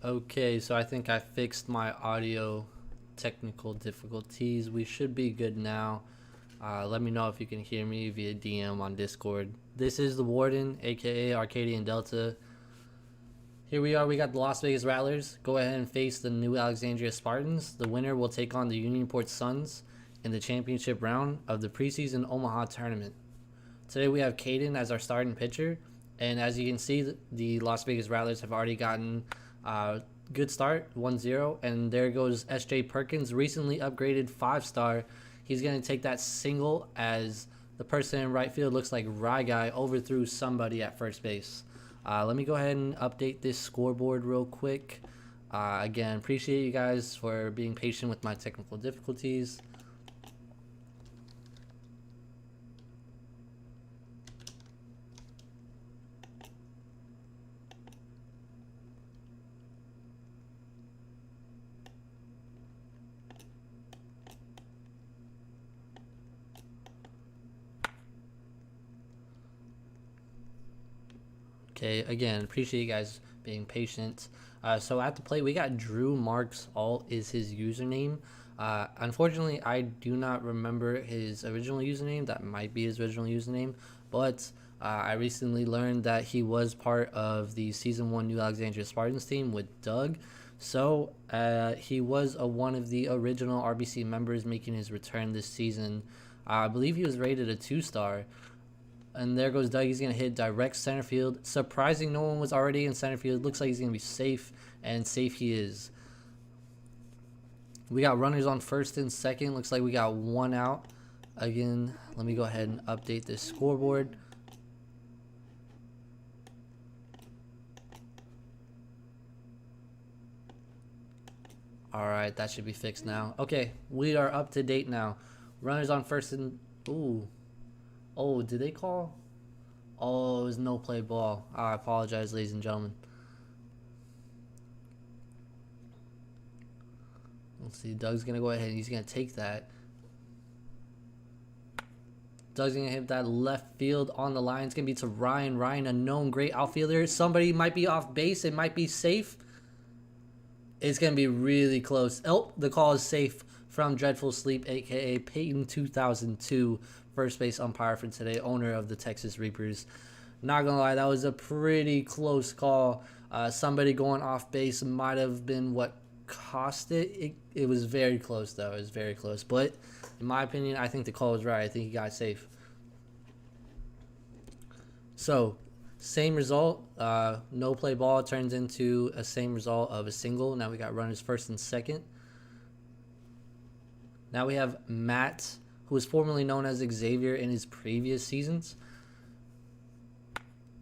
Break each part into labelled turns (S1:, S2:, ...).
S1: Okay, so I think I fixed my audio technical difficulties. We should be good now. Let me know if you can hear me via DM on Discord. This is the Warden, aka Arcadian Delta. Here we are, we got the Las Vegas Rattlers. Go ahead and face the New Alexandria Spartans. The winner will take on the Unionport Suns in the championship round of the preseason Omaha tournament. Today we have Caden as our starting pitcher, and as you can see, the Las Vegas Rattlers have already gotten good start, 1-0, and there goes S.J. Perkins, recently upgraded 5-star. He's going to take that single as the person in right field looks like Rye Guy overthrew somebody at first base. Let me go ahead and update this scoreboard real quick. Again, appreciate you guys for being patient with my technical difficulties. Okay, again, appreciate you guys being patient. So at the plate, we got Drew Marks Alt is his username. Unfortunately, I do not remember his original username. That might be his original username, but I recently learned that he was part of the Season 1 New Alexandria Spartans team with Doug. So he was one of the original RBC members making his return this season. I believe he was rated a 2-star. And there goes Doug. He's going to hit direct center field. Surprising no one was already in center field. Looks like he's going to be safe, and safe he is. We got runners on first and second. Looks like we got one out. Again, let me go ahead and update this scoreboard. Alright, that should be fixed now. Okay, we are up to date now. Runners on first and... Ooh. Oh, did they call? Oh, it was no play ball. I apologize, ladies and gentlemen. Let's see, Doug's going to go ahead and he's going to take that. Doug's going to hit that left field on the line. It's going to be to Ryan. Ryan, a known great outfielder. Somebody might be off base. It might be safe. It's going to be really close. Oh, the call is safe from Dreadful Sleep, a.k.a. Peyton 2002, first base umpire for today, owner of the Texas Reapers. Not going to lie, that was a pretty close call. Somebody going off base might have been what cost it. It was very close, though. It was very close. But in my opinion, I think the call was right. I think he got safe. So, same result. No play ball turns into a same result of a single. Now we got runners first and second. Now we have Matt, who was formerly known as Xavier in his previous seasons.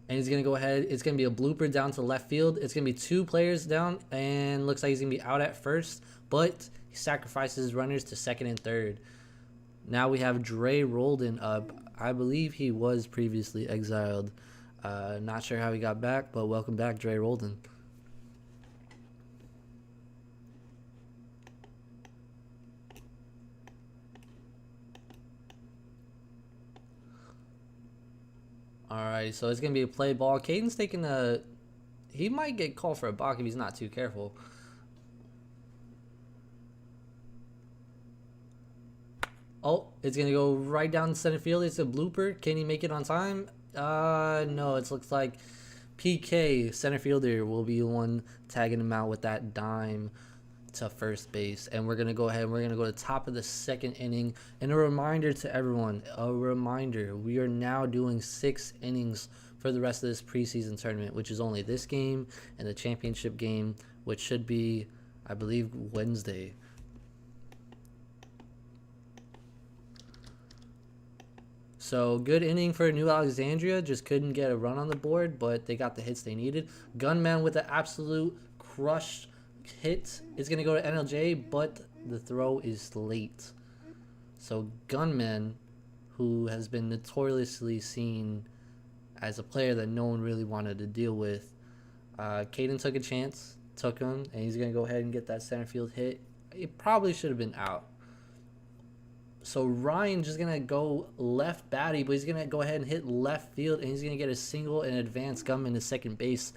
S1: And he's going to go ahead. It's going to be a blooper down to left field. It's going to be 2 players down. And looks like he's going to be out at first. But he sacrifices runners to second and third. Now we have Dre Rolden up. I believe he was previously exiled. Not sure how he got back, but welcome back, Dre Rolden. Alright, so it's going to be a play ball. Caden's taking a... He might get called for a balk if he's not too careful. Oh, it's going to go right down center field. It's a blooper. Can he make it on time? No, it looks like PK, center fielder, will be the one tagging him out with that dime to first base. And we're going to go ahead and we're going to go to the top of the second inning. And a reminder to everyone, we are now doing 6 innings for the rest of this preseason tournament, which is only this game and the championship game, which should be, I believe, Wednesday. So, good inning for New Alexandria. Just couldn't get a run on the board, but they got the hits they needed. Gunman with an absolute crushed hit. It's going to go to NLJ, but the throw is late. So, Gunman, who has been notoriously seen as a player that no one really wanted to deal with, Caden took a chance, took him, and he's going to go ahead and get that center field hit. It probably should have been out. So Ryan just going to go left batty, but he's going to go ahead and hit left field, and he's going to get a single and advance Gunman to second base.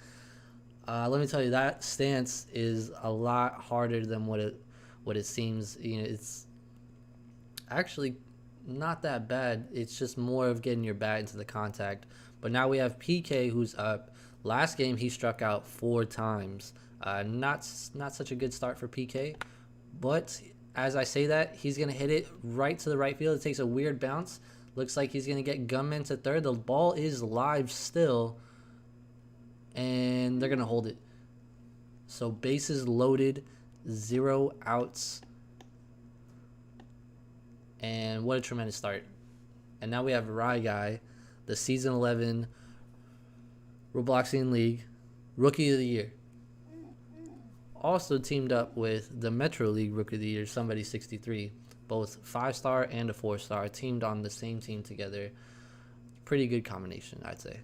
S1: Let me tell you, that stance is a lot harder than what it seems. You know, it's actually not that bad. It's just more of getting your bat into the contact. But now we have PK, who's up. Last game, he struck out 4 times. Not such a good start for PK, but as I say that, he's going to hit it right to the right field. It takes a weird bounce. Looks like he's going to get Gunman to third. The ball is live still, and they're going to hold it. So bases loaded, 0 outs. And what a tremendous start. And now we have Rye Guy, the Season 11 Robloxian League Rookie of the Year. Also teamed up with the Metro League Rookie of the Year, Somebody 63. Both 5-star and a 4-star teamed on the same team together. Pretty good combination, I'd say.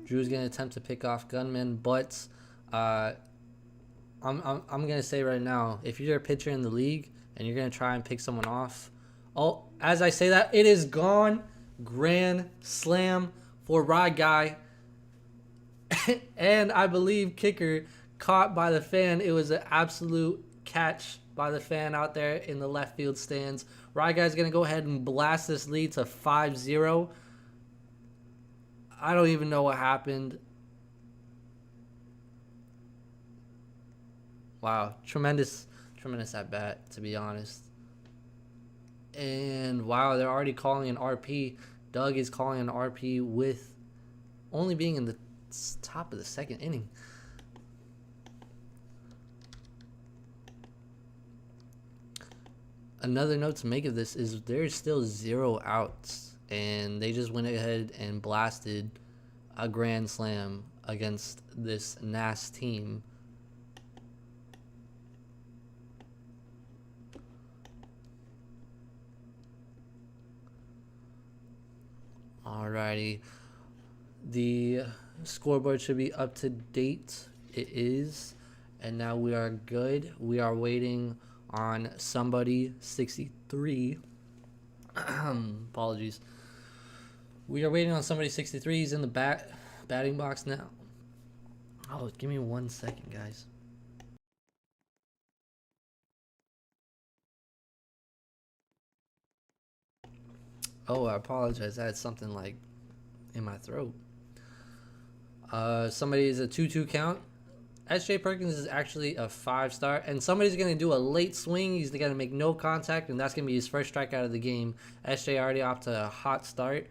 S1: Drew's going to attempt to pick off Gunman, but I'm going to say right now, if you're a pitcher in the league and you're going to try and pick someone off, oh, as I say that, it is gone. Grand slam for Rye Guy. And I believe kicker caught by the fan. It was an absolute catch by the fan out there in the left field stands. Rye Guy's going to go ahead and blast this lead to 5-0. I don't even know what happened. Wow, tremendous at bat, to be honest. And wow, they're already calling an RP. Doug is calling an RP with only being in the top of the second inning. Another note to make of this is there's still 0 outs, and they just went ahead and blasted a grand slam against this NAS team. Alrighty, the scoreboard should be up to date. It is, and now we are good. We are waiting on somebody 63. Apologies. We are waiting on somebody 63. He's in the batting box now. Oh, give me 1 second, guys. Oh, I apologize. I had something like in my throat. Somebody is a 2-2 count. S.J. Perkins is actually a 5-star, and somebody's going to do a late swing. He's going to make no contact, and that's going to be his first strikeout of the game. S.J. already off to a hot start.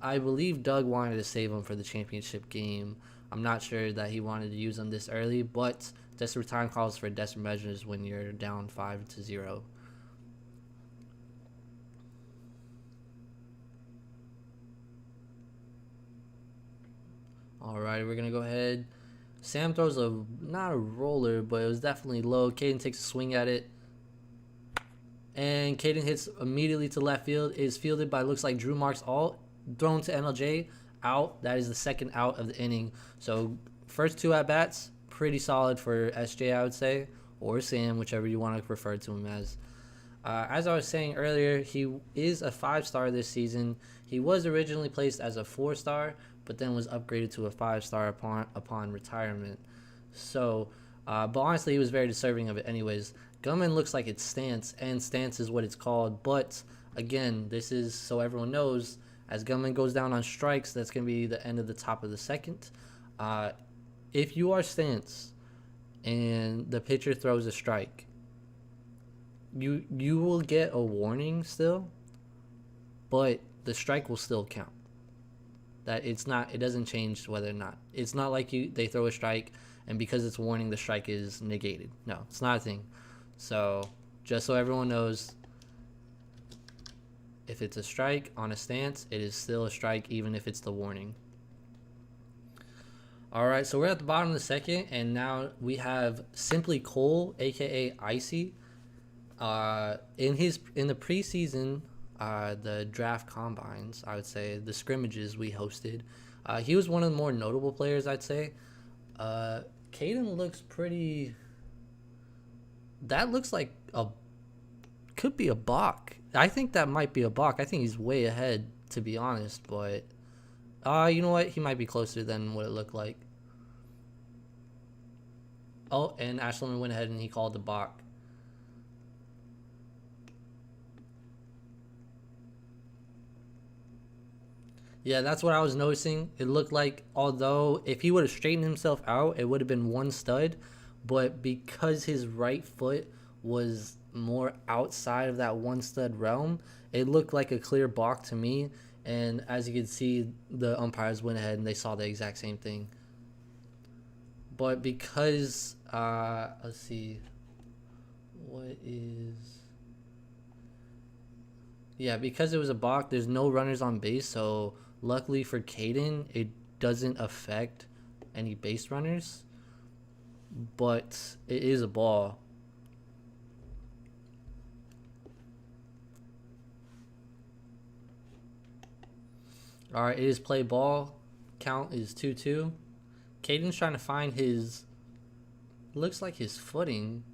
S1: I believe Doug wanted to save him for the championship game. I'm not sure that he wanted to use him this early, but desperate time calls for desperate measures when you're down 5-0. All right, we're going to go ahead. Sam throws not a roller, but it was definitely low. Caden takes a swing at it. And Caden hits immediately to left field. It is fielded by, looks like, Drew Marks Alt. Thrown to NLJ. Out. That is the second out of the inning. So, first 2 at-bats, pretty solid for SJ, I would say. Or Sam, whichever you want to refer to him as. As I was saying earlier, he is a 5-star this season. He was originally placed as a 4-star, but then was upgraded to a 5-star upon retirement. So, but honestly, he was very deserving of it anyways. Gunman looks like it's stance, and stance is what it's called. But, again, this is, so everyone knows, as Gunman goes down on strikes, that's going to be the end of the top of the second. If you are stance and the pitcher throws a strike, you will get a warning still, but the strike will still count. That it doesn't change whether or not. It's not like they throw a strike and because it's warning the strike is negated. No, it's not a thing. So just so everyone knows, if it's a strike on a stance, it is still a strike even if it's the warning. Alright, so we're at the bottom of the second, and now we have Simply Cole, aka Icy. In the preseason, the draft combines, I would say, the scrimmages we hosted, he was one of the more notable players, I'd say. Caden looks pretty... That looks like could be a balk. I think that might be a balk. I think he's way ahead, to be honest, but you know what? He might be closer than what it looked like. Oh, and Ashland went ahead and he called the balk. Yeah, that's what I was noticing. It looked like, although if he would have straightened himself out, it would have been one stud. But because his right foot was more outside of that one stud realm, it looked like a clear balk to me. And as you can see, the umpires went ahead and they saw the exact same thing. But because, let's see, because it was a balk, there's no runners on base, so luckily for Caden, it doesn't affect any base runners, but it is a ball. All right, it is play ball. Count is 2-2. Caden's trying to find looks like his footing.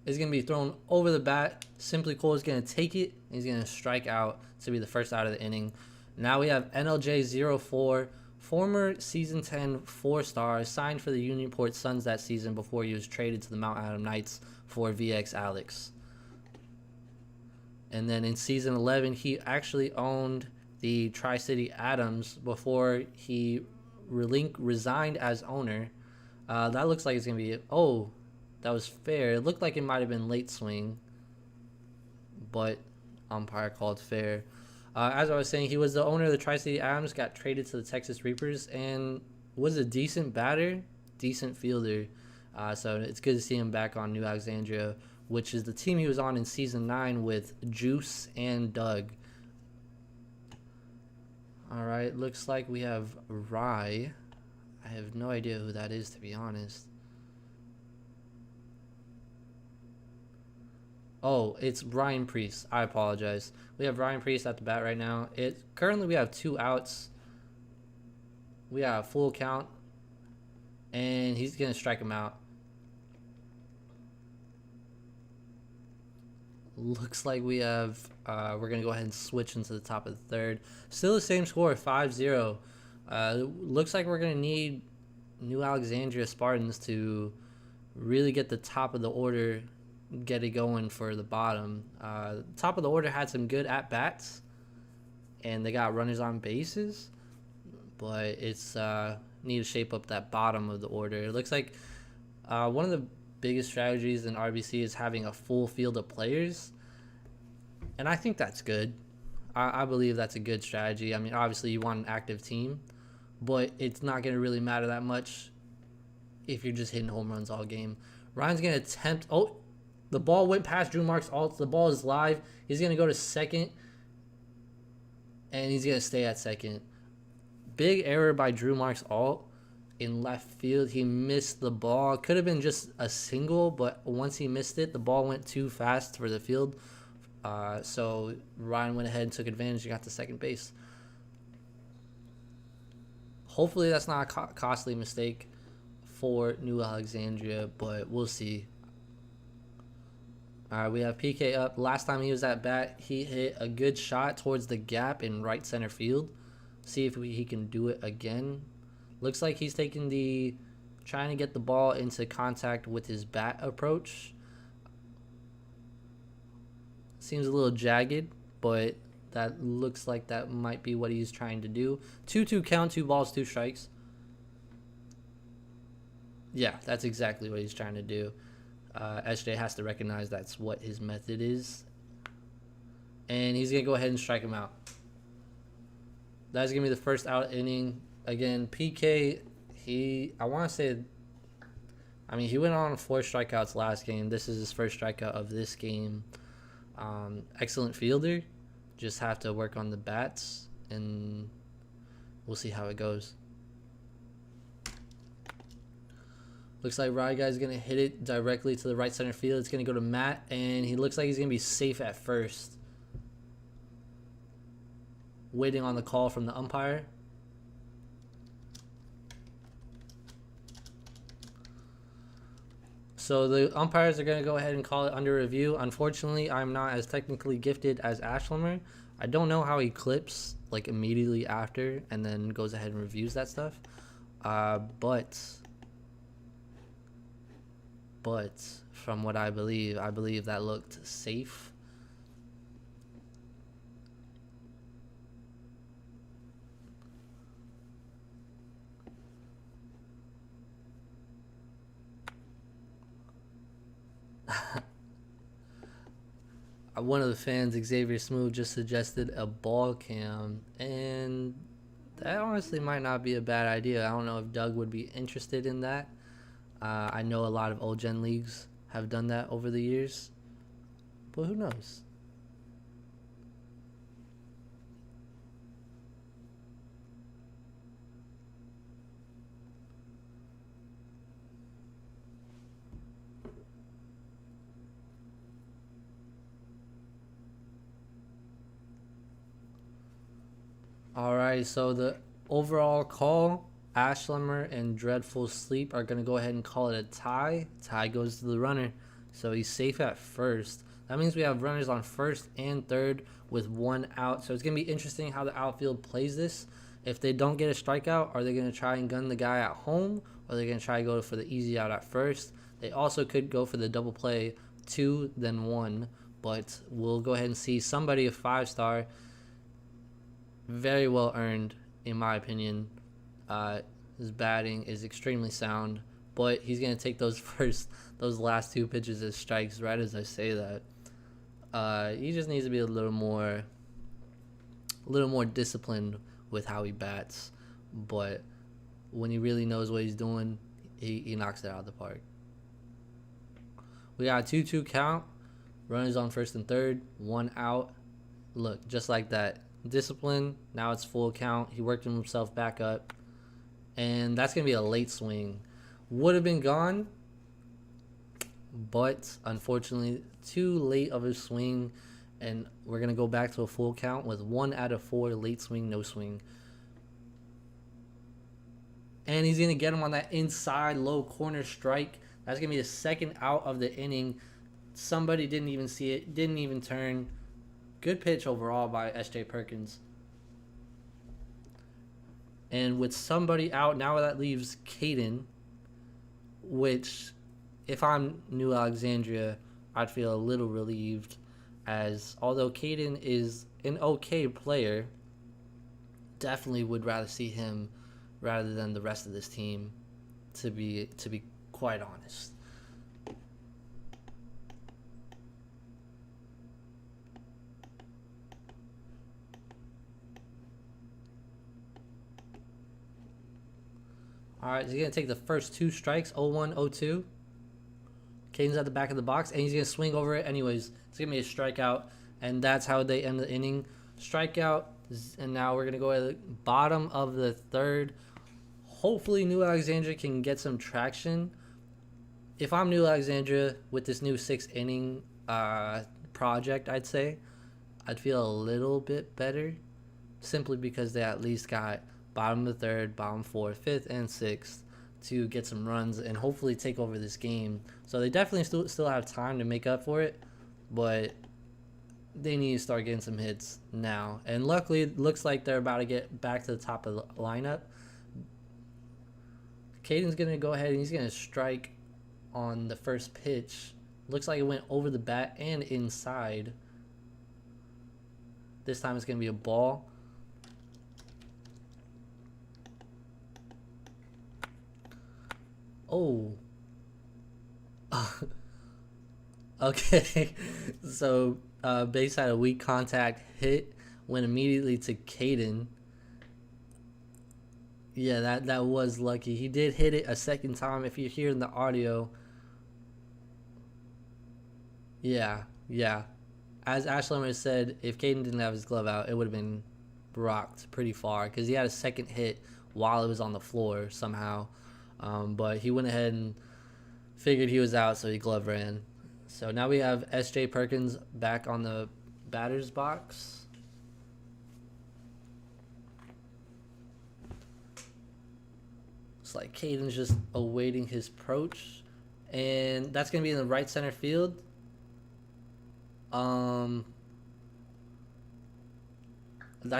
S1: It's going to be thrown over the bat. Simply Cole is going to take it. And he's going to strike out to be the first out of the inning. Now we have NLJ04, former season 10 4-star, signed for the Unionport Suns that season before he was traded to the Mount Adam Knights for VX Alex. And then in season 11, he actually owned the Tri-City Adams before he resigned as owner. That looks like it's going to be... Oh, that was fair. It looked like it might have been late swing, but umpire called fair. As I was saying, he was the owner of the Tri-City Adams, got traded to the Texas Reapers, and was a decent batter, decent fielder. So it's good to see him back on New Alexandria, which is the team he was on in season 9 with Juice and Doug. All right, looks like we have Rye. I have no idea who that is, to be honest. Oh, it's Ryan Priest. I apologize. We have Ryan Priest at the bat right now. Currently we have 2 outs. We have full count, and he's gonna strike him out. Looks like we have. We're gonna go ahead and switch into the top of the third. Still the same score, 5-0. Looks like we're gonna need New Alexandria Spartans to really get the top of the order, get it going for the bottom. Top of the order had some good at bats, and they got runners on bases, but it's need to shape up that bottom of the order. It looks like one of the biggest strategies in RBC is having a full field of players, and I think that's good. I believe that's a good strategy. I mean, obviously you want an active team, but it's not going to really matter that much if you're just hitting home runs all game. Ryan's going to attempt. Oh, the ball went past Drew Marks' alt. The ball is live. He's going to go to second, and he's going to stay at second. Big error by Drew Marks' alt in left field. He missed the ball. Could have been just a single, but once he missed it, the ball went too fast for the field. So Ryan went ahead and took advantage and got to second base. Hopefully that's not a costly mistake for New Alexandria, but we'll see. All right, we have PK up. Last time he was at bat, he hit a good shot towards the gap in right center field. See if he can do it again. Looks like he's trying to get the ball into contact with his bat approach. Seems a little jagged, but that looks like that might be what he's trying to do. 2-2 count, 2 balls, 2 strikes. Yeah, that's exactly what he's trying to do. SJ has to recognize that's what his method is. And he's going to go ahead and strike him out. That's going to be the first out inning. Again, PK, he went on 4 strikeouts last game. This is his first strikeout of this game. Excellent fielder. Just have to work on the bats, and we'll see how it goes. Looks like Rye Guy's going to hit it directly to the right center field. It's going to go to Matt, and he looks like he's going to be safe at first. Waiting on the call from the umpire. So the umpires are going to go ahead and call it under review. Unfortunately, I'm not as technically gifted as Ashlimmer. I don't know how he clips like immediately after and then goes ahead and reviews that stuff. But from what I believe that looked safe. One of the fans, Xavier Smooth, just suggested a ball cam, and that honestly might not be a bad idea. I don't know if Doug would be interested in that. I know a lot of old gen leagues have done that over the years, but who knows? Alright, so the overall call, Ashlimmer and Dreadful Sleep are going to go ahead and call it a tie. Tie goes to the runner, so he's safe at first. That means we have runners on first and third with 1 out. So it's going to be interesting how the outfield plays this. If they don't get a strikeout, are they going to try and gun the guy at home, or are they going to try to go for the easy out at first? They also could go for the double play 2, then 1, but we'll go ahead and see somebody a 5-star. Very well earned, in my opinion. His batting is extremely sound, but he's gonna take those last 2 pitches as strikes. Right as I say that, he just needs to be a little more disciplined with how he bats. But when he really knows what he's doing, he knocks it out of the park. We got a 2-2 count. Runners on first and third, 1 out. Look, just like that. discipline. Now it's full count. He worked himself back up. And that's going to be a late swing. Would have been gone, but unfortunately, too late of a swing. And we're going to go back to a full count with 1 out of 4 late swing, no swing. And he's going to get him on that inside low corner strike. That's going to be the second out of the inning. Somebody didn't even see it, didn't even turn. Good pitch overall by S.J. Perkins. And with somebody out, now that leaves Caden, which if I'm New Alexandria, I'd feel a little relieved, as although Caden is an okay player, definitely would rather see him rather than the rest of this team, to be quite honest. All right, he's going to take the first 2 strikes, 0-1, 0-2. Caden's at the back of the box, and he's going to swing over it anyways. It's going to be a strikeout, and that's how they end the inning. Strikeout, and now we're going to go at the bottom of the third. Hopefully New Alexandria can get some traction. If I'm New Alexandria with this new 6th inning project, I'd say, I'd feel a little bit better, simply because they at least got bottom of the third, bottom 4th, 5th, and 6th to get some runs and hopefully take over this game. So they definitely still have time to make up for it, but they need to start getting some hits now. And luckily, it looks like they're about to get back to the top of the lineup. Caden's going to go ahead and he's going to strike on the first pitch. Looks like it went over the bat and inside. This time it's going to be a ball. Oh. Okay. So base had a weak contact hit, went immediately to Caden. Yeah, that was lucky. He did hit it a second time. If you're hearing the audio. Yeah. As Ashland said, if Caden didn't have his glove out, it would have been rocked pretty far, because he had a second hit while it was on the floor somehow. But he went ahead and figured he was out, so he glove ran. So now we have S.J. Perkins back on the batter's box. It's like Caden's just awaiting his approach. And that's going to be in the right center field. I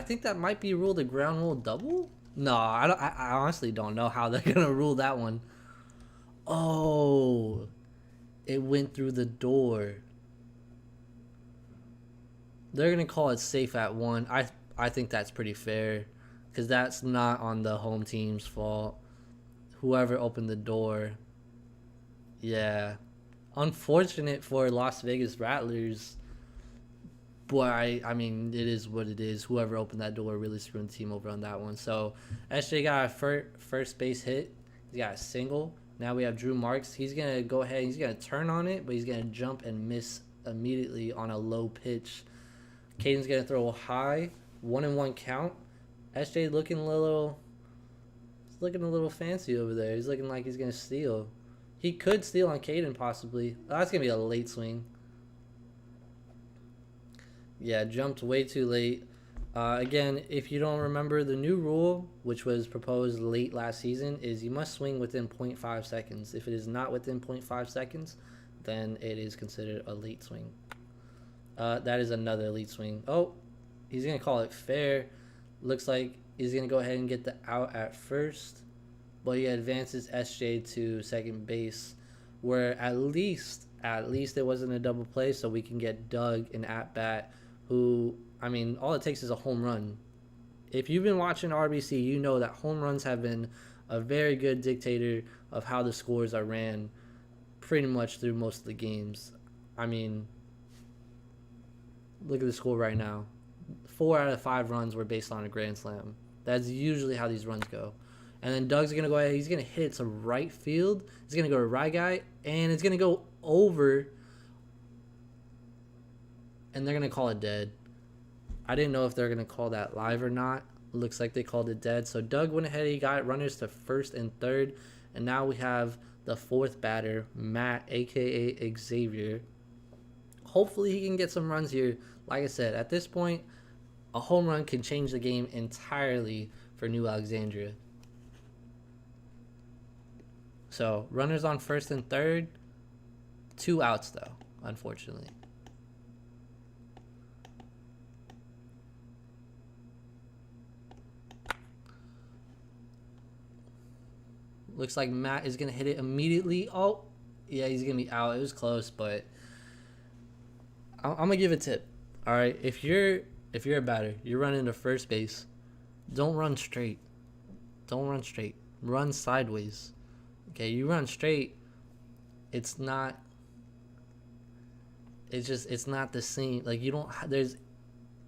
S1: think that might be ruled a ground rule double. No, I honestly don't know how they're gonna rule that one. Oh, it went through the door. They're gonna call it safe at 1. I think that's pretty fair, because that's not on the home team's fault. Whoever opened the door. Yeah, unfortunate for Las Vegas Rattlers. Boy, I mean, it is what it is. Whoever opened that door really screwed the team over on that one. So, SJ got a first base hit. He got a single. Now we have Drew Marks. He's going to go ahead. He's going to turn on it, but he's going to jump and miss immediately on a low pitch. Caden's going to throw a high. 1-1 count. SJ looking a little fancy over there. He's looking like he's going to steal. He could steal on Caden possibly. Oh, that's going to be a late swing. Yeah, jumped way too late. Again, if you don't remember, the new rule, which was proposed late last season, is you must swing within 0.5 seconds. If it is not within 0.5 seconds, then it is considered a late swing. That is another late swing. Oh, he's going to call it fair. Looks like he's going to go ahead and get the out at first, but he advances SJ to second base, where at least it wasn't a double play, so we can get Doug an at-bat, who, I mean, all it takes is a home run. If you've been watching RBC, you know that home runs have been a very good dictator of how the scores are ran pretty much through most of the games. I mean, look at the score right now. 4 out of 5 runs were based on a grand slam. That's usually how these runs go. And then Doug's going to go ahead. He's going to hit it to right field. He's going to go to right guy, and it's going to go over, and they're going to call it dead. I didn't know if they're gonna call that live or not. Looks like they called it dead. So Doug went ahead. He got runners to first and third, and now we have the fourth batter, Matt, aka Xavier. Hopefully he can get some runs here. Like I said, at this point, a home run can change the game entirely for New Alexandria. So runners on first and third, 2 outs though, unfortunately. Looks like Matt is gonna hit it immediately. Oh, yeah, he's gonna be out. It was close, but I'm gonna give a tip. All right, if you're a batter, you're running to first base. Don't run straight. Don't run straight. Run sideways. Okay, you run straight. It's not. It's not the same. Like you don't. There's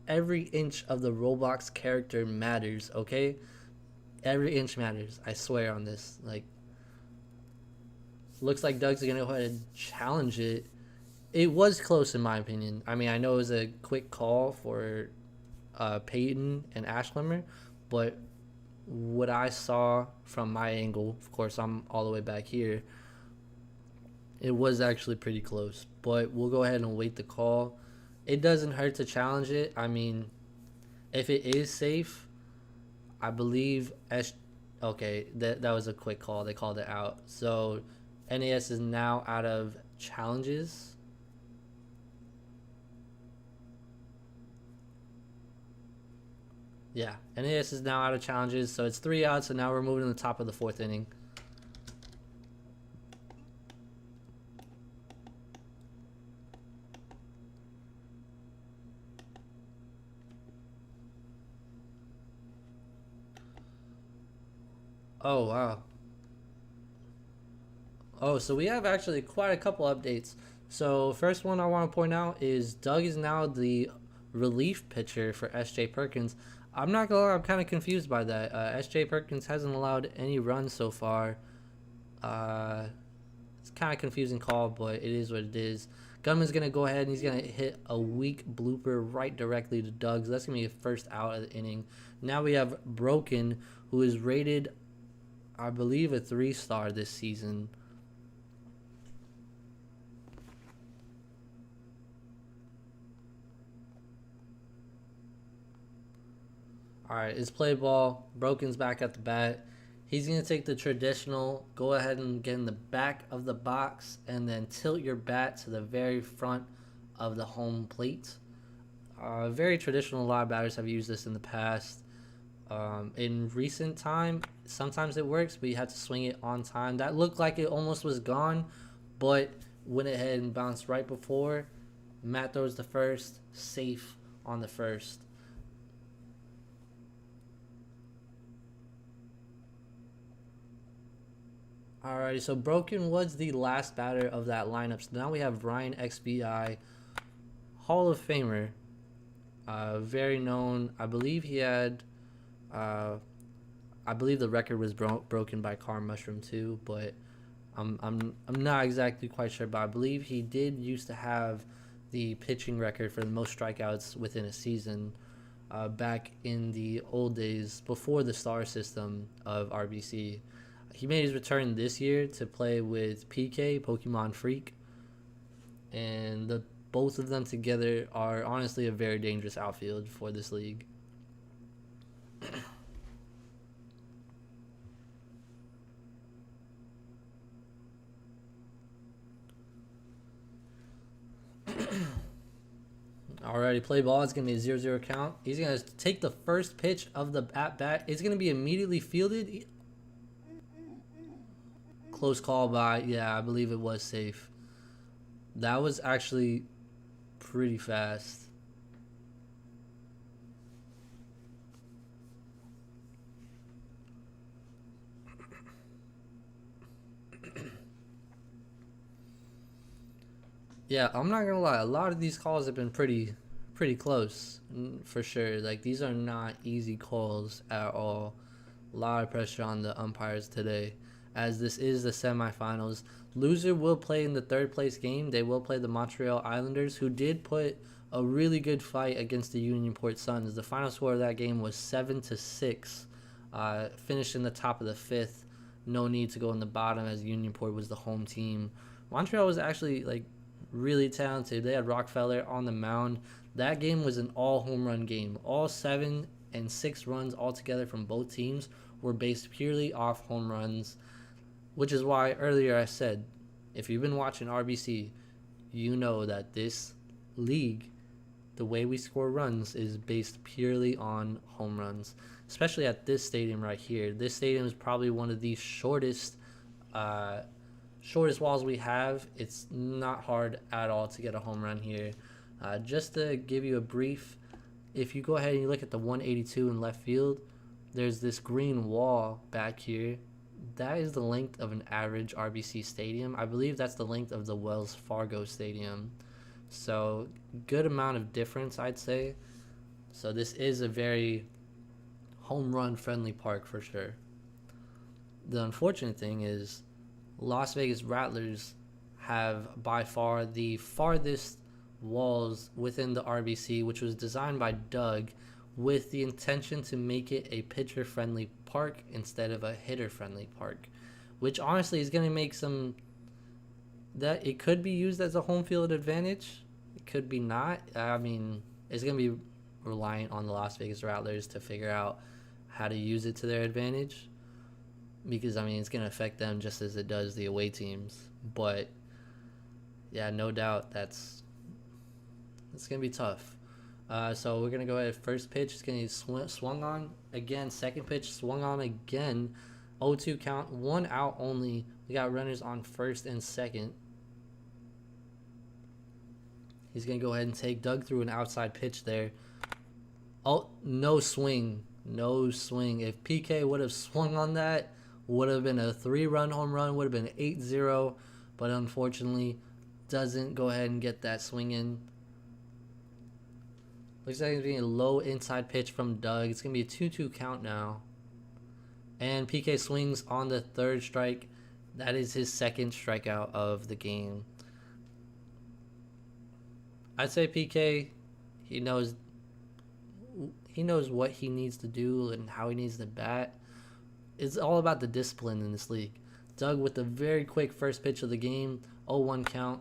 S1: every inch of the Roblox character matters. Okay, every inch matters. I swear on this. Like, looks like Doug's gonna go ahead and challenge it. It was close in my opinion. I mean, I know it was a quick call for Peyton and Ashlimmer, but what I saw from my angle, of course, I'm all the way back here, it was actually pretty close. But we'll go ahead and wait the call. It doesn't hurt to challenge it. I mean, if it is safe, I believe okay, that was a quick call. They called it out. So NAS is now out of challenges. Yeah, NAS is now out of challenges, so it's 3 outs, and now we're moving to the top of the 4th inning. Oh, wow. Oh, so we have actually quite a couple updates. So first one I want to point out is Doug is now the relief pitcher for SJ Perkins. I'm not gonna lie, I'm kind of confused by that. SJ Perkins hasn't allowed any runs so far. It's kind of confusing call, but it is what it is. Gunman's gonna go ahead and he's gonna hit a weak blooper right directly to Doug. So that's gonna be a first out of the inning. Now we have Broken, who is rated, I believe, a 3-star this season. All right, it's play ball. Broken's back at the bat. He's going to take the traditional, go ahead and get in the back of the box and then tilt your bat to the very front of the home plate. Very traditional. A lot of batters have used this in the past. In recent time, sometimes it works, but you have to swing it on time. That looked like it almost was gone, but went ahead and bounced right before. Matt throws the first, safe on the first. Alrighty, so Broken was the last batter of that lineup. So now we have Ryan XBI, Hall of Famer, very known. I believe he had, I believe the record was broken by Car Mushroom too, but I'm not exactly quite sure. But I believe he did used to have the pitching record for the most strikeouts within a season, back in the old days before the star system of RBC. He made his return this year to play with PK, Pokemon Freak, and both of them together are honestly a very dangerous outfield for this league. Alrighty, play ball. It's going to be a 0-0 count. He's going to take the first pitch of the at-bat. It's going to be immediately fielded. Close call by, yeah, I believe it was safe. That was actually pretty fast. Yeah, I'm not gonna lie, a lot of these calls have been pretty close, for sure. Like, these are not easy calls at all. A lot of pressure on the umpires today, as this is the semifinals. Loser will play in the 3rd place game. They will play the Montreal Islanders, who did put a really good fight against the Unionport Suns. The final score of that game was 7-6. Finished in the top of the fifth. No need to go in the bottom as Unionport was the home team. Montreal was actually like really talented. They had Rockefeller on the mound. That game was an all home run game. All 7 and 6 runs altogether from both teams were based purely off home runs, which is why earlier I said, if you've been watching RBC, you know that this league, the way we score runs is based purely on home runs, especially at this stadium right here. This stadium is probably one of the shortest walls we have. It's not hard at all to get a home run here. Just to give you a brief, if you go ahead and you look at the 182 in left field, there's this green wall back here. That is the length of an average RBC stadium. I believe that's the length of the Wells Fargo Stadium. So good amount of difference, I'd say. So this is a very home run friendly park for sure. The unfortunate thing is Las Vegas Rattlers have by far the farthest walls within the RBC, which was designed by Doug with the intention to make it a pitcher friendly park instead of a hitter friendly park, which honestly is going to make some that it could be used as a home field advantage. It could be not. I mean, it's going to be reliant on the Las Vegas Rattlers to figure out how to use it to their advantage, because I mean it's going to affect them just as it does the away teams. But yeah, no doubt it's going to be tough. So we're going to go ahead. First pitch is going to be swung on again. Second pitch swung on again. 0-2 count. 1 out only. We got runners on first and second. He's going to go ahead and take Doug through an outside pitch there. Oh, no swing. No swing. If PK would have swung on that, would have been a 3-run home run. Would have been 8-0. But unfortunately, doesn't go ahead and get that swing in. Looks like it's being a low inside pitch from Doug. It's going to be a 2-2 count now. And PK swings on the third strike. That is his second strikeout of the game. I'd say PK, he knows what he needs to do and how he needs to bat. It's all about the discipline in this league. Doug with a very quick first pitch of the game, 0-1 count.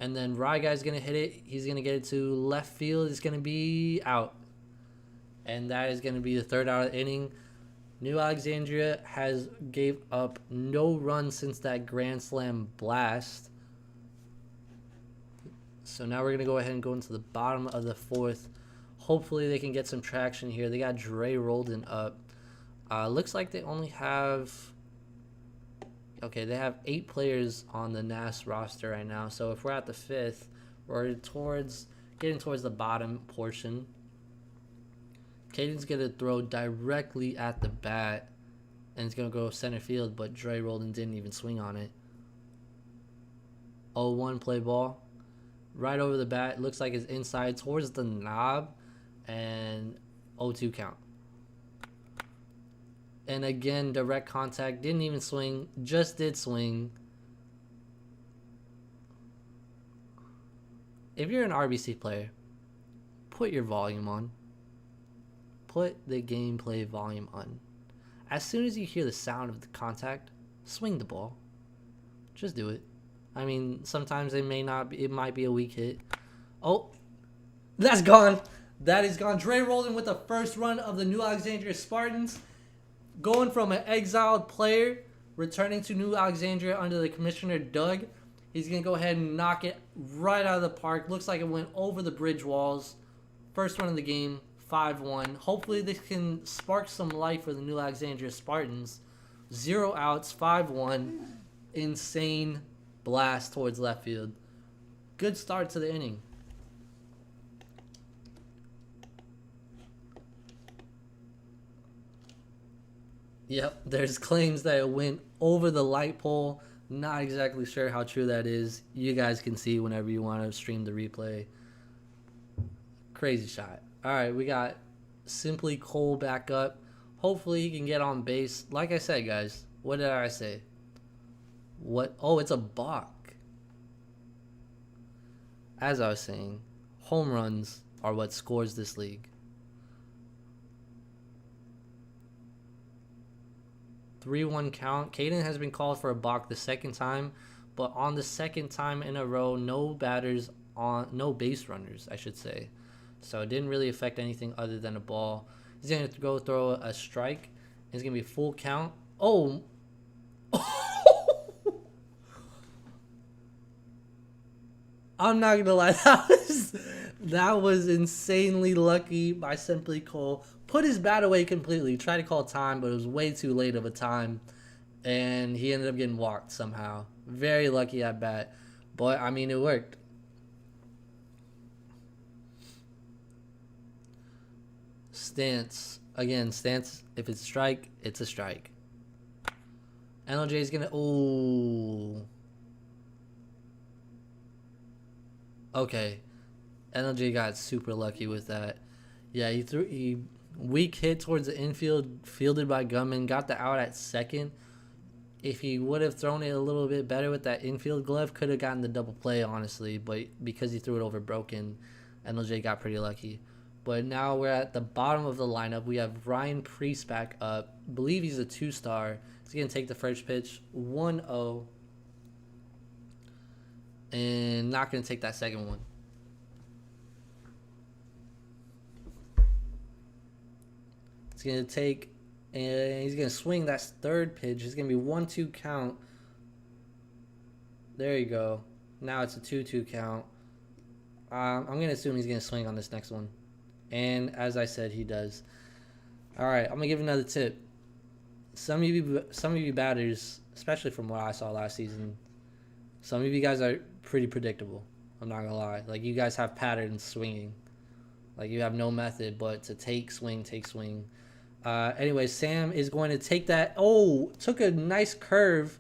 S1: And then Rye Guy's going to hit it. He's going to get it to left field. It's going to be out. And that is going to be the third out of the inning. New Alexandria has gave up no runs since that Grand Slam blast. So now we're going to go ahead and go into the bottom of the fourth. Hopefully they can get some traction here. They got Dre Rolden up. Looks like they only have... Okay, they have 8 players on the NAS roster right now. So if we're at the 5th, we're getting towards the bottom portion. Caden's going to throw directly at the bat, and it's going to go center field, but Dre Rolden didn't even swing on it. 0-1 play ball. Right over the bat. Looks like it's inside towards the knob, and 0-2 count. And again, direct contact. Didn't even swing. Just did swing. If you're an RBC player, put your volume on. Put the gameplay volume on. As soon as you hear the sound of the contact, swing the ball. Just do it. I mean, sometimes it might be a weak hit. Oh, that's gone. That is gone. Dre Rolden with the first run of the New Alexandria Spartans. Going from an exiled player, returning to New Alexandria under the commissioner Doug. He's going to go ahead and knock it right out of the park. Looks like it went over the bridge walls. First run of the game, 5-1. Hopefully this can spark some life for the New Alexandria Spartans. 0 outs, 5-1. Insane blast towards left field. Good start to the inning. Yep, there's claims that it went over the light pole. Not exactly sure how true that is. You guys can see whenever you want to stream the replay. Crazy shot. All right, we got Simply Cole back up. Hopefully he can get on base. Like I said, guys, what did I say? What? Oh, it's a balk. As I was saying, home runs are what scores this league. 3-1 count. Caden has been called for a balk the second time, but on the second time in a row, no base runners, I should say. So it didn't really affect anything other than a ball. He's going to go throw a strike. It's going to be a full count. Oh. I'm not going to lie. That was insanely lucky by Simply Cole. Put his bat away completely. Tried to call time, but it was way too late of a time. And he ended up getting walked somehow. Very lucky at bat. But, I mean, it worked. Stance. Again, stance. If it's a strike, it's a strike. NLJ is going to... Ooh. Okay. NLJ got super lucky with that. Yeah, he weak hit towards the infield, fielded by Gunman, got the out at second. If he would have thrown it a little bit better with that infield glove, could have gotten the double play, honestly. But because he threw it over broken, NLJ got pretty lucky. But now we're at the bottom of the lineup. We have Ryan Priest back up. I believe he's a 2-star. He's going to take the first pitch, 1-0. And not going to take that second one. It's going to take, and he's going to swing that third pitch. It's going to be 1-2 count. There you go. Now it's a 2-2 count. I'm going to assume he's going to swing on this next one. And as I said, he does. All right, I'm going to give another tip. Some of you batters, especially from what I saw last season, some of you guys are pretty predictable. I'm not going to lie. Like, you guys have patterns swinging. Like, you have no method but to take, swing, take, swing. Anyway, Sam is going to take that. Oh, took a nice curve.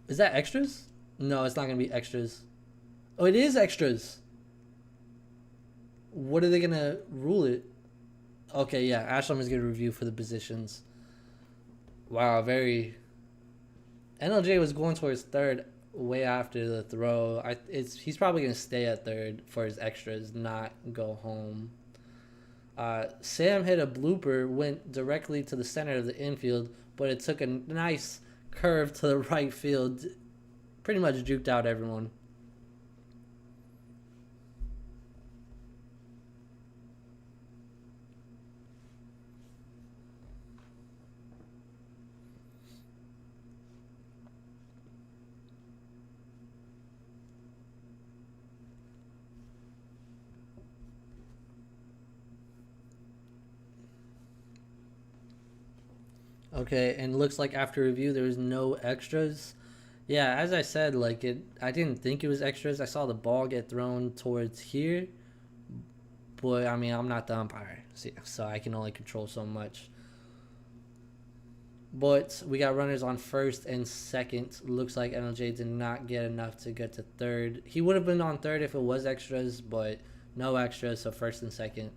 S1: Is that extras? No, it's not going to be extras. Oh, it is extras. What are they going to rule it? Okay, yeah. Ashlam is going to review for the positions. Wow, very... NLJ was going towards third way after the throw. He's probably going to stay at third for his extras, not go home. Sam hit a blooper, went directly to the center of the infield, but it took a nice curve to the right field. Pretty much juked out everyone. Okay, and looks like after review there was no extras. Yeah, as I said, like I didn't think it was extras. I saw the ball get thrown towards here, but I mean I'm not the umpire, so I can only control so much. But we got runners on first and second. Looks like NLJ did not get enough to get to third. He would have been on third if it was extras, but no extras, so first and second.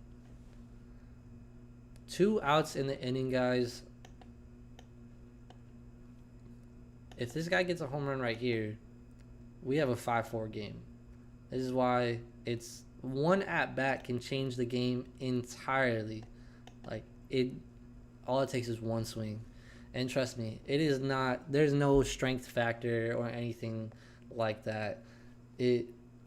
S1: 2 outs in the inning, guys. If this guy gets a home run right here, we have a 5-4 game. This is why it's one at-bat can change the game entirely. Like, all it takes is one swing. And trust me, it is not, there's no strength factor or anything like that.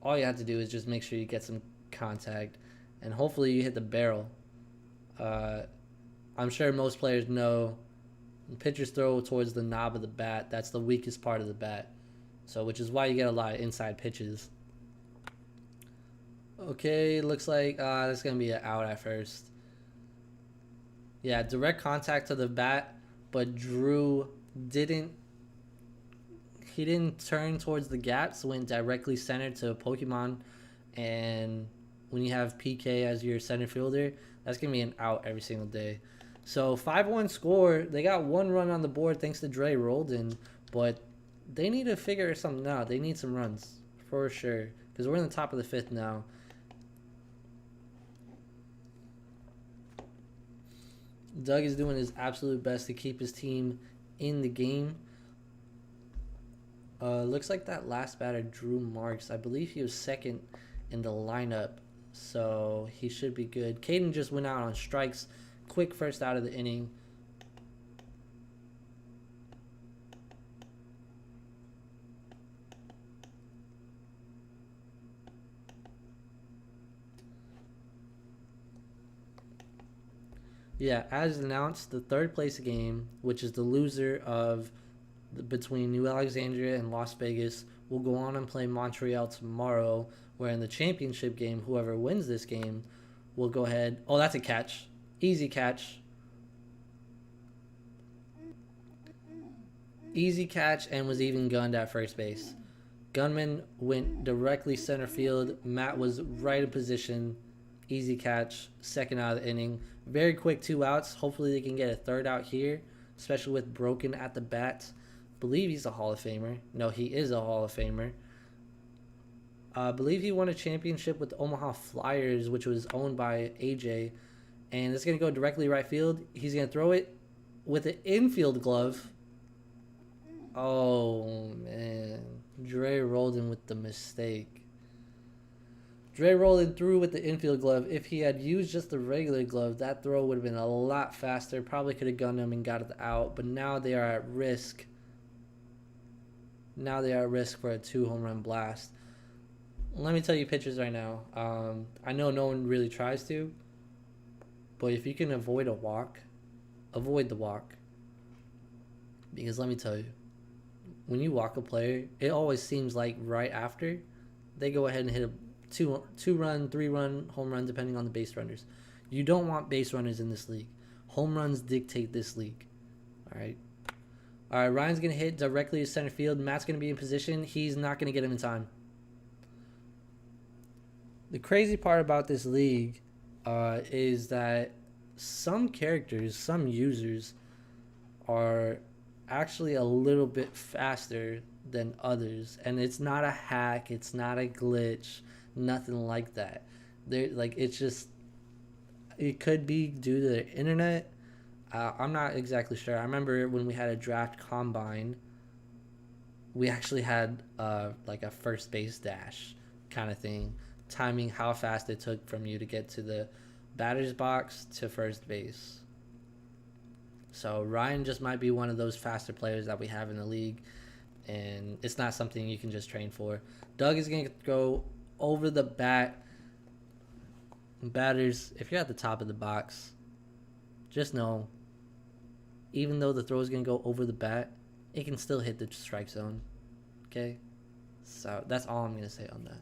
S1: All you have to do is just make sure you get some contact, and hopefully you hit the barrel. I'm sure most players know pitchers throw towards the knob of the bat. That's the weakest part of the bat. So, which is why you get a lot of inside pitches. Okay, looks like that's going to be an out at first. Yeah, direct contact to the bat, but Drew didn't turn towards the gaps, went directly centered to Pokemon. And when you have PK as your center fielder, that's going to be an out every single day. So 5-1 score. They got 1 run on the board thanks to Dre Roldan, but they need to figure something out. They need some runs for sure because we're in the top of the 5th now. Doug is doing his absolute best to keep his team in the game. Looks like that last batter, Drew Marks, I believe he was second in the lineup so he should be good. Caden just went out on strikes. Quick first out of the inning. Yeah, as announced, the third place game, which is the loser of between New Alexandria and Las Vegas, will go on and play Montreal tomorrow, where in the championship game, whoever wins this game will go ahead. Oh, that's a catch. Easy catch. Easy catch, and was even gunned at first base. Gunman went directly center field. Matt was right in position. Easy catch. Second out of the inning. Very quick 2 outs. Hopefully they can get a third out here, especially with Broken at the bat. Believe he's a Hall of Famer. No, he is a Hall of Famer. I believe he won a championship with the Omaha Flyers, which was owned by AJ. And it's going to go directly right field. He's going to throw it with an infield glove. Oh, man. Dre Roldan with the mistake. Dre Roldan threw with the infield glove. If he had used just the regular glove, that throw would have been a lot faster. Probably could have gunned him and got it out. But now they are at risk. Now they are at risk for a 2 home run blast. Let me tell you pitchers right now. I know no one really tries to. But if you can avoid a walk, avoid the walk. Because let me tell you, when you walk a player, it always seems like right after they go ahead and hit a two run, 3-run home run, depending on the base runners. You don't want base runners in this league. Home runs dictate this league. All right. Ryan's going to hit directly to center field. Matt's going to be in position. He's not going to get him in time. The crazy part about this league is that some characters, some users are actually a little bit faster than others. And it's not a hack. It's not a glitch. Nothing like that. It could be due to the internet. I'm not exactly sure. I remember when we had a draft combine, we actually had like a first base dash kind of thing, timing how fast it took from you to get to the batter's box to first base. So Ryan just might be one of those faster players that we have in the league, and it's not something you can just train for. Doug is going to go over the bat. Batters, if you're at the top of the box, just know, even though the throw is going to go over the bat, it can still hit the strike zone. Okay? So that's all I'm going to say on that.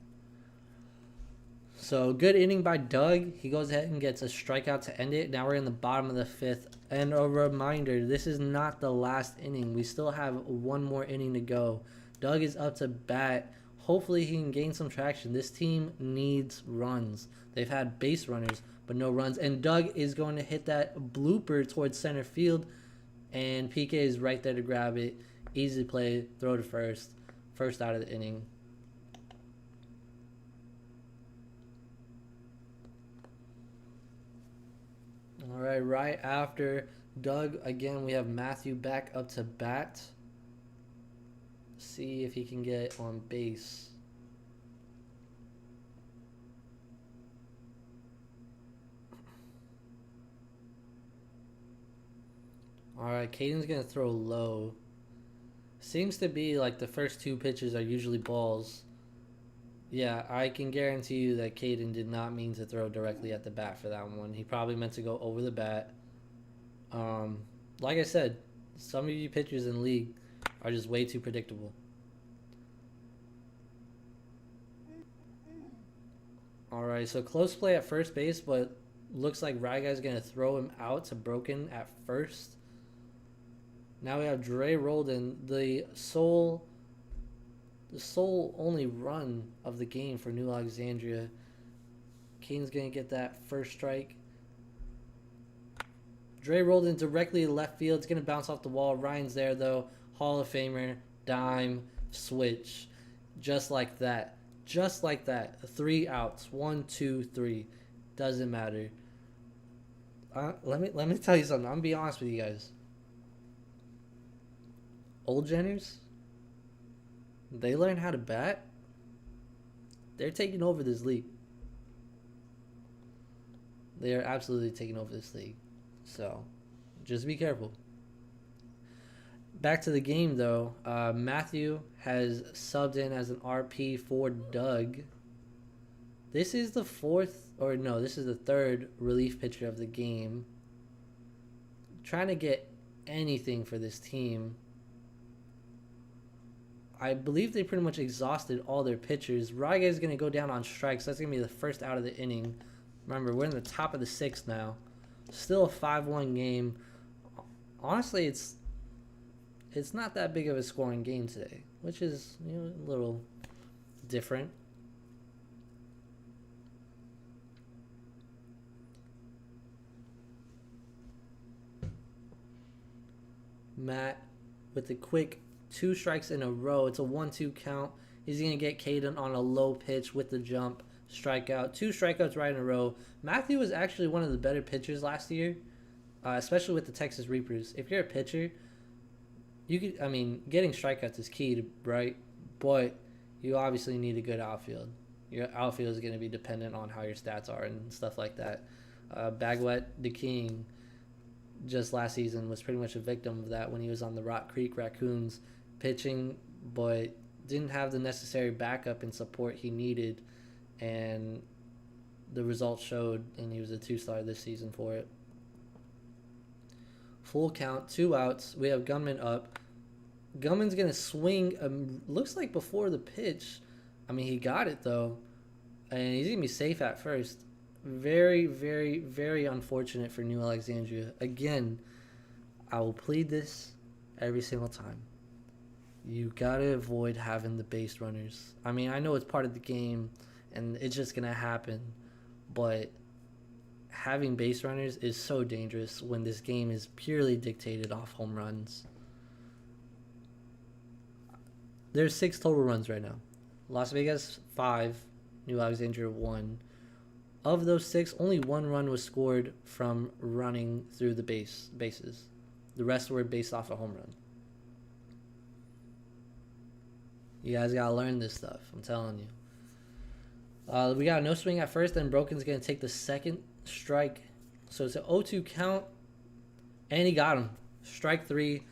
S1: So good inning by Doug. He goes ahead and gets a strikeout to end it. Now we're in the bottom of the 5th. And a reminder, this is not the last inning. We still have one more inning to go. Doug is up to bat. Hopefully he can gain some traction. This team needs runs. They've had base runners, but no runs. And Doug is going to hit that blooper towards center field. And PK is right there to grab it. Easy play. Throw to first. First out of the inning. All right, right after Doug, again, we have Matthew back up to bat. See if he can get on base. All right, Caden's going to throw low. Seems to be like the first 2 pitches are usually balls. Yeah, I can guarantee you that Caden did not mean to throw directly at the bat for that one. He probably meant to go over the bat. Like I said, some of you pitchers in the league are just way too predictable. All right, so close play at first base, but looks like Ryguy's going to throw him out to Broken at first. Now we have Dre Roldan, the sole only run of the game for New Alexandria. Caden's going to get that first strike. Dre Roldan directly to left field. It's going to bounce off the wall. Ryan's there, though. Hall of Famer, dime, switch. Just like that. Just like that. 3 outs. 1, 2, 3. Doesn't matter. Let me tell you something. I'm going to be honest with you guys. Old Jenners, they learn how to bat. They're taking over this league. They are absolutely taking over this league. So just be careful. Back to the game, though. Matthew has subbed in as an RP for Doug. This is the this is the third relief pitcher of the game. Trying to get anything for this team. I believe they pretty much exhausted all their pitchers. Raga is going to go down on strikes. That's going to be the first out of the inning. Remember, we're in the top of the sixth now. Still a 5-1 game. Honestly, it's not that big of a scoring game today, which is a little different. Matt with the quick 2 strikes in a row. It's a 1-2 count. He's going to get Caden on a low pitch with the jump. Strikeout. 2 strikeouts right in a row. Matthew was actually one of the better pitchers last year, especially with the Texas Reapers. If you're a pitcher, getting strikeouts is key, right? But you obviously need a good outfield. Your outfield is going to be dependent on how your stats are and stuff like that. Bagwet, the King, just last season was pretty much a victim of that when he was on the Rock Creek Raccoons pitching, but didn't have the necessary backup and support he needed, and the results showed, and he was a 2-star this season for it. Full count, 2 outs. We have Gunman up. Gunman's going to swing, looks like before the pitch. He got it, though, and he's going to be safe at first. Very, very, very unfortunate for New Alexandria. Again, I will plead this every single time. You got to avoid having the base runners. I know it's part of the game, and it's just going to happen, but having base runners is so dangerous when this game is purely dictated off home runs. There's 6 total runs right now. Las Vegas 5, New Alexandria 1. Of those 6, only 1 run was scored from running through the bases. The rest were based off a home run. You guys gotta learn this stuff, I'm telling you. We got a no swing at first, then Broken's gonna take the second strike. So it's an 0-2 count, and he got him. Strike 3.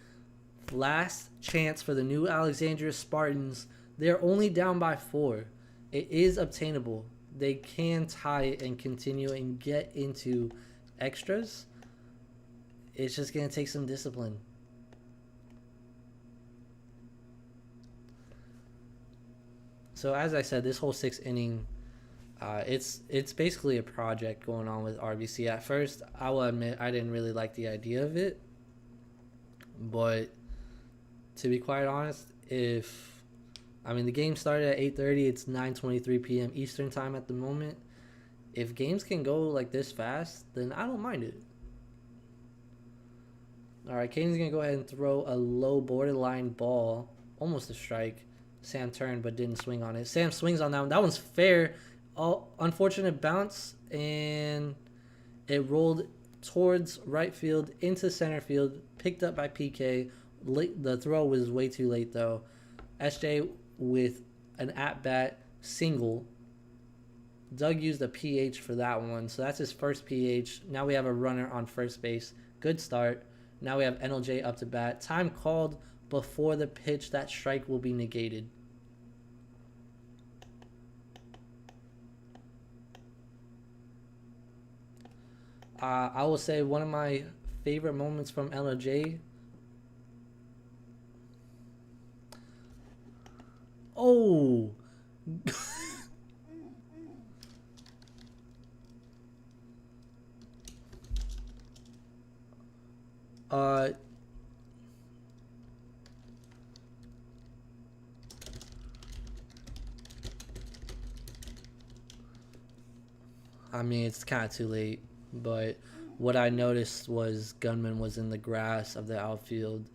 S1: Last chance for the New Alexandria Spartans. They're only down by 4. It is obtainable. They can tie it and continue and get into extras. It's just going to take some discipline. So as I said, this whole 6th inning, it's basically a project going on with RBC. At first, I will admit I didn't really like the idea of it. But to be quite honest, the game started at 8:30. It's 9:23 p.m. Eastern time at the moment. If games can go like this fast, then I don't mind it. All right, Caden's going to go ahead and throw a low borderline ball. Almost a strike. Sam turned but didn't swing on it. Sam swings on that one. That one's fair. Unfortunate bounce, and it rolled towards right field into center field. Picked up by PK. The throw was way too late, though. SJ with an at-bat single. Doug used a PH for that one, so that's his first PH. Now we have a runner on first base. Good start. Now we have NLJ up to bat. Time called before the pitch. That strike will be negated. I will say one of my favorite moments from NLJ. Oh! It's kind of too late, but what I noticed was Gunman was in the grass of the outfield,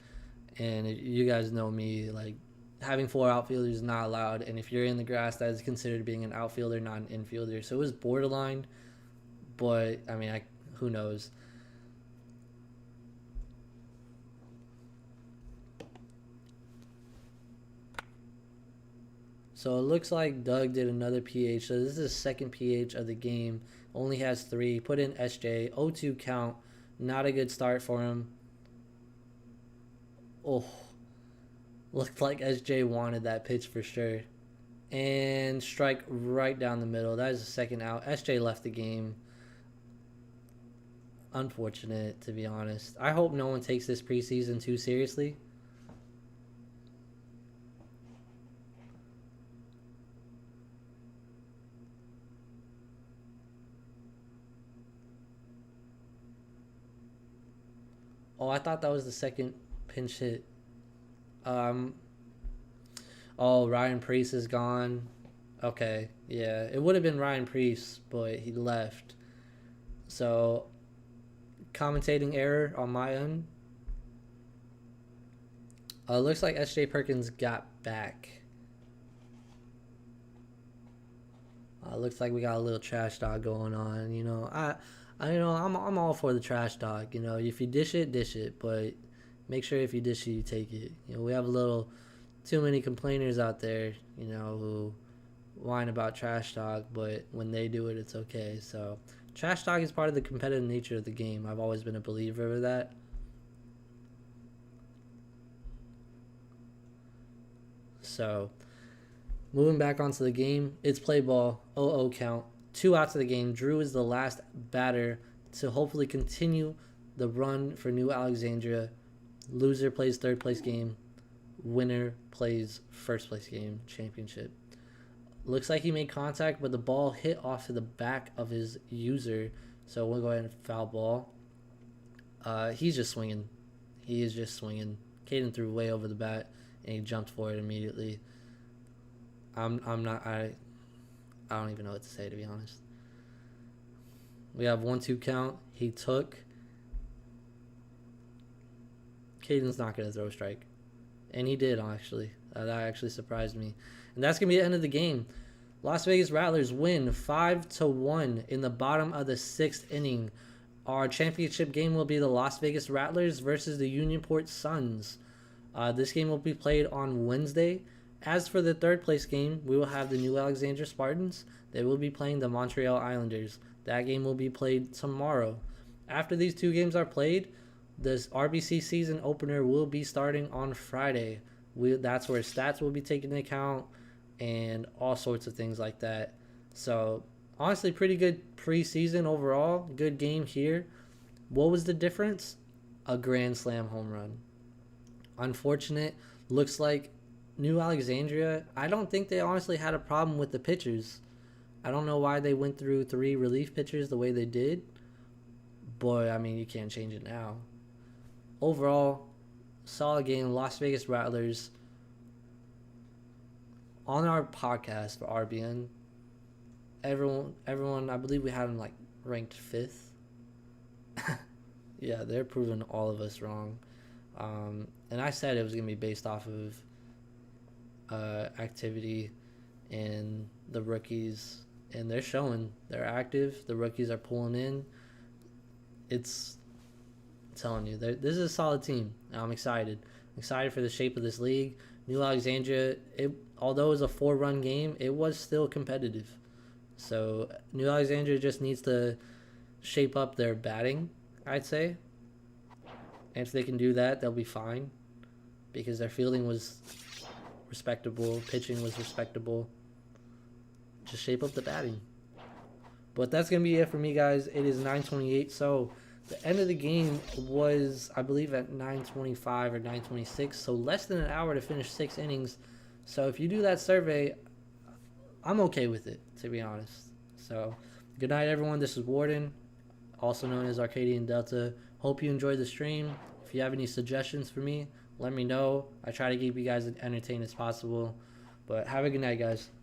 S1: and you guys know me, like, having 4 outfielders is not allowed, and if you're in the grass, that is considered being an outfielder, not an infielder. So it was borderline, but who knows? So it looks like Doug did another PH. So this is his second PH of the game. Only has 3. Put in SJ. 0-2 count. Not a good start for him. Oh, looked like SJ wanted that pitch for sure. And strike right down the middle. That is the second out. SJ left the game. Unfortunate, to be honest. I hope no one takes this preseason too seriously. Oh, I thought that was the second pinch hit. Oh, Ryan Priest is gone. Okay, yeah. It would have been Ryan Priest, but he left. So, commentating error on my end. Looks like S.J. Perkins got back. Looks like we got a little trash dog going on. I'm all for the trash dog. If you dish it, but make sure if you dish it, you take it. We have a little too many complainers out there, who whine about trash talk, but when they do it, it's okay. So trash talk is part of the competitive nature of the game. I've always been a believer of that. So moving back onto the game, it's play ball, 0-0 count, 2 outs of the game. Drew is the last batter to hopefully continue the run for New Alexandria. Loser plays third place game. Winner plays first place game, championship. Looks like he made contact, but the ball hit off to the back of his user. So we'll go ahead and foul ball. He's just swinging. He is just swinging. Caden threw way over the bat, and he jumped for it immediately. I don't even know what to say, to be honest. We have 1-2 count. He took. Caden's not going to throw a strike. And he did, actually. That actually surprised me. And that's going to be the end of the game. Las Vegas Rattlers win 5-1 in the bottom of the 6th inning. Our championship game will be the Las Vegas Rattlers versus the Unionport Suns. This game will be played on Wednesday. As for the third place game, we will have the New Alexandria Spartans. They will be playing the Montreal Islanders. That game will be played tomorrow. After these 2 games are played, this RBC season opener will be starting on Friday. That's where stats will be taken into account and all sorts of things like that. So, honestly, pretty good preseason overall. Good game here. What was the difference? A grand slam home run. Unfortunate. Looks like New Alexandria, I don't think they honestly had a problem with the pitchers. I don't know why they went through 3 relief pitchers the way they did. But, I mean, you can't change it now. Overall, solid game. Las Vegas Rattlers. On our podcast for RBN, everyone, I believe we had them ranked 5th. Yeah, they're proving all of us wrong. And I said it was going to be based off of activity and the rookies, and they're showing. They're active. The rookies are pulling in. I'm telling you, this is a solid team. I'm excited. For the shape of this league. New Alexandria, although it was a 4-run game, it was still competitive. So New Alexandria just needs to shape up their batting, I'd say. And if they can do that, they'll be fine. Because their fielding was respectable. Pitching was respectable. Just shape up the batting. But that's going to be it for me, guys. It is 9:28. So the end of the game was, I believe, at 9:25 or 9:26. So less than an hour to finish 6 innings. So if you do that survey, I'm okay with it, to be honest. So good night, everyone. This is Warden, also known as Arcadian Delta. Hope you enjoyed the stream. If you have any suggestions for me, let me know. I try to keep you guys as entertained as possible. But have a good night, guys.